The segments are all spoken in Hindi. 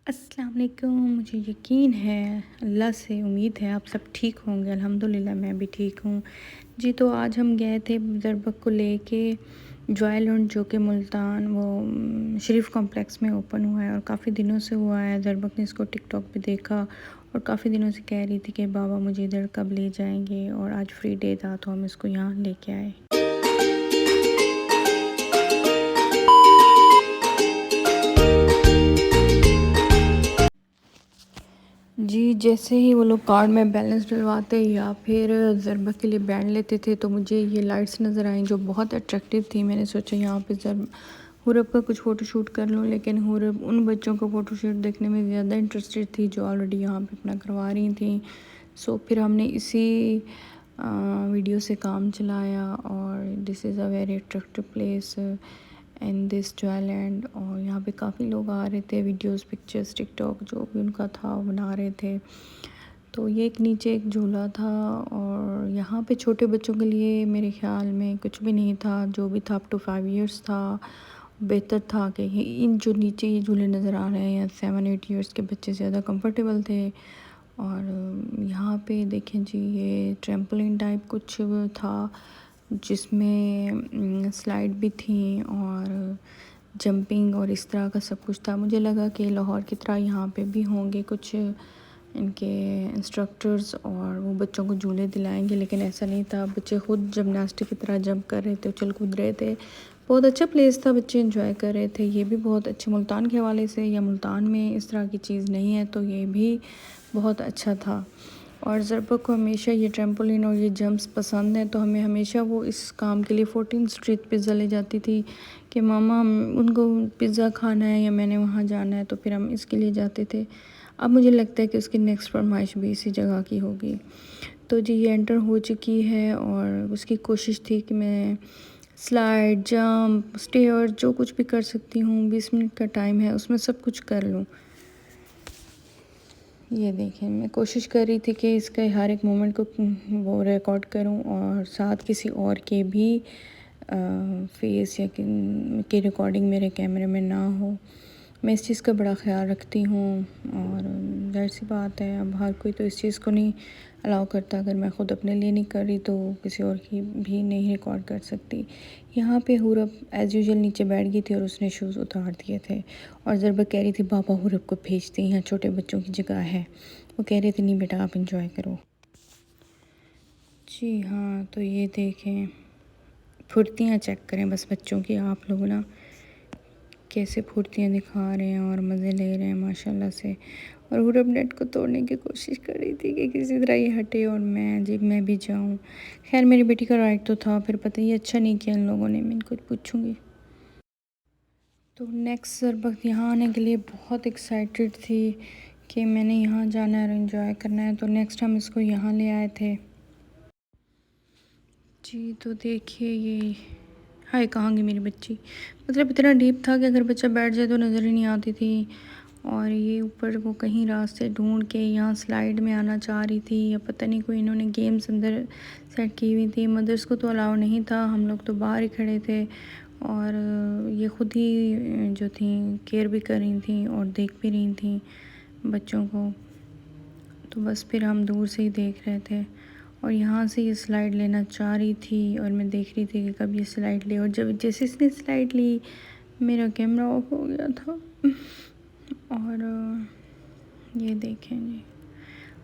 अस्सलाम वालेकुम। मुझे यकीन है, अल्लाह से उम्मीद है आप सब ठीक होंगे। अल्हम्दुलिल्लाह मैं भी ठीक हूँ। जी, तो आज हम गए थे ज़रबक को लेके जॉयलैंड, जो कि मुल्तान वो शरीफ कॉम्प्लेक्स में ओपन हुआ है और काफ़ी दिनों से हुआ है। ज़रबक ने इसको टिकटॉक पे देखा और काफ़ी दिनों से कह रही थी कि बाबा मुझे इधर कब ले जाएंगे, और आज फ्री डे था तो हम इसको यहाँ लेके आए। जी, जैसे ही वो लोग कार्ड में बैलेंस डलवाते या फिर ज़रबक के लिए बैंड लेते थे तो मुझे ये लाइट्स नज़र आई जो बहुत अट्रैक्टिव थी। मैंने सोचा यहाँ पे हुरब का कुछ फ़ोटोशूट कर लूँ, लेकिन हुरब उन बच्चों को फ़ोटोशूट देखने में ज़्यादा इंटरेस्टेड थी जो ऑलरेडी यहाँ पे अपना करवा रही थी। सो फिर हमने इसी वीडियो से काम चलाया और this is a very attractive place in this Joyland. और यहाँ पे काफ़ी लोग आ रहे थे, वीडियोस, पिक्चर्स, टिकटॉक जो भी उनका था वो बना रहे थे। तो ये एक नीचे एक झूला था और यहाँ पे छोटे बच्चों के लिए मेरे ख़्याल में कुछ भी नहीं था। जो भी था अप टू 5 इयर्स था। बेहतर था कि इन जो नीचे ये झूले नज़र आ रहे हैं या 7-8 इयर्स के बच्चे ज़्यादा कंफर्टेबल थे। और यहाँ पे देखें जी, ये ट्रैम्पोलिन टाइप कुछ था जिसमें स्लाइड भी थी और जंपिंग और इस तरह का सब कुछ था। मुझे लगा कि लाहौर की तरह यहाँ पे भी होंगे कुछ इनके इंस्ट्रक्टर्स और वो बच्चों को झूले दिलाएंगे, लेकिन ऐसा नहीं था। बच्चे खुद जिमनास्टिक की तरह जंप कर रहे थे, उछल कूद रहे थे। बहुत अच्छा प्लेस था, बच्चे एंजॉय कर रहे थे। ये भी बहुत अच्छे मुल्तान के हवाले से, या मुल्तान में इस तरह की चीज़ नहीं है तो ये भी बहुत अच्छा था। और ज़रबक को हमेशा ये ट्रैम्पोलिन और ये जंप्स पसंद हैं, तो हमें हमेशा वो इस काम के लिए 14 स्ट्रीट पिज़्ज़ा ले जाती थी कि मामा हम उनको पिज़्ज़ा खाना है या मैंने वहाँ जाना है, तो फिर हम इसके लिए जाते थे। अब मुझे लगता है कि उसकी नेक्स्ट फरमाइश भी इसी जगह की होगी। तो जी, ये एंटर हो चुकी है और उसकी कोशिश थी कि मैं स्लाइड, जंप, स्टेयर जो कुछ भी कर सकती हूँ, 20 मिनट का टाइम है उसमें सब कुछ कर लूँ। ये देखें, मैं कोशिश कर रही थी कि इसके हर एक मोमेंट को वो रिकॉर्ड करूं और साथ किसी और के भी फेस या की रिकॉर्डिंग मेरे कैमरे में ना हो। मैं इस चीज़ का बड़ा ख्याल रखती हूँ और ज़ाहिर सी बात है, अब हर कोई तो इस चीज़ को नहीं अलाउ करता। अगर मैं ख़ुद अपने लिए नहीं कर रही तो किसी और की भी नहीं रिकॉर्ड कर सकती। यहाँ पे हुरब एज़ यूजुअल नीचे बैठ गई थी और उसने शूज़ उतार दिए थे और ज़रबक कह रही थी बाबा हुरब को भेजते, यहाँ छोटे बच्चों की जगह है। वो कह रहे थे नहीं बेटा आप इंजॉय करो। जी हाँ, तो ये देखें, फुर्तियाँ चेक करें बस बच्चों की आप लोग ना, कैसे फुर्तियाँ दिखा रहे हैं और मज़े ले रहे हैं माशाल्लाह से। और हुरब नेट को तोड़ने की कोशिश कर रही थी कि किसी तरह ये हटे और मैं भी जाऊँ। खैर मेरी बेटी का राइट तो था, फिर पता ही अच्छा नहीं किया इन लोगों ने। मैं इनको पूछूँगी। तो नेक्स्ट ज़रबक यहाँ आने के लिए बहुत एक्साइटेड थी कि मैंने यहाँ जाना है और एंजॉय करना है, तो नेक्स्ट हम इसको यहाँ ले आए थे। जी, तो देखिए ये, हाय कहाँ गई मेरी बच्ची। मतलब इतना डीप था कि अगर बच्चा बैठ जाए तो नज़र ही नहीं आती थी। और ये ऊपर वो कहीं रास्ते ढूंढ के यहाँ स्लाइड में आना चाह रही थी, या पता नहीं कोई इन्होंने गेम्स अंदर सेट की हुई थी। मदर्स को तो अलाउ नहीं था, हम लोग तो बाहर ही खड़े थे। और ये ख़ुद ही जो थी केयर भी कर रही थी और देख भी रही थी बच्चों को। तो बस फिर हम दूर से ही देख रहे थे और यहाँ से ये स्लाइड लेना चाह रही थी और मैं देख रही थी कि कब ये स्लाइड ले। और जब जैसे इसने स्लाइड ली मेरा कैमरा ऑफ हो गया था। और ये देखें जी,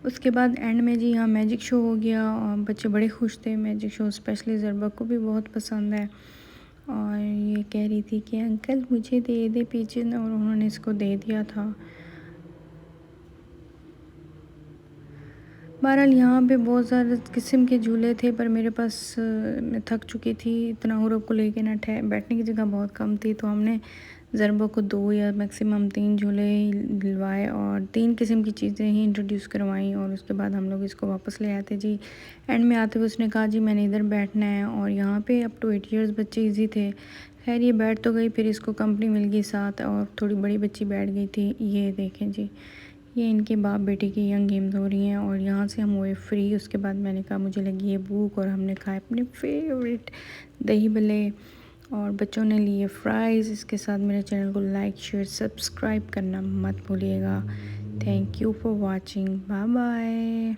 उसके बाद एंड में जी यहाँ मैजिक शो हो गया और बच्चे बड़े खुश थे। मैजिक शो स्पेशली ज़रबक को भी बहुत पसंद है और ये कह रही थी कि अंकल मुझे दे दे पिजन, और उन्होंने इसको दे दिया था। बहरहाल यहाँ पे बहुत ज़्यादा किस्म के झूले थे, पर मेरे पास मैं थक चुकी थी इतना हुरब को लेके ना, बैठने की जगह बहुत कम थी। तो हमने ज़रबक को 2 या मैक्सिमम 3 झूले दिलवाए और 3 किस्म की चीज़ें ही इंट्रोड्यूस करवाई और उसके बाद हम लोग इसको वापस ले आए थे जी। एंड में आते हुए उसने कहा जी मैंने इधर बैठना है, और यहाँ पे अप टू 8 इयर्स बच्चे ईजी थे। खैर ये बैठ तो गई, फिर इसको कंपनी मिल गई साथ और थोड़ी बड़ी बच्ची बैठ गई थी। ये देखें जी, ये इनके बाप बेटे की यंग गेम्स हो रही हैं और यहाँ से हम हुए फ्री। उसके बाद मैंने कहा मुझे लगी ये भूख और हमने खाए अपने फेवरेट दही भल्ले और बच्चों ने लिए फ्राइज़। इसके साथ मेरे चैनल को लाइक शेयर सब्सक्राइब करना मत भूलिएगा। Thank you for watching. Bye bye.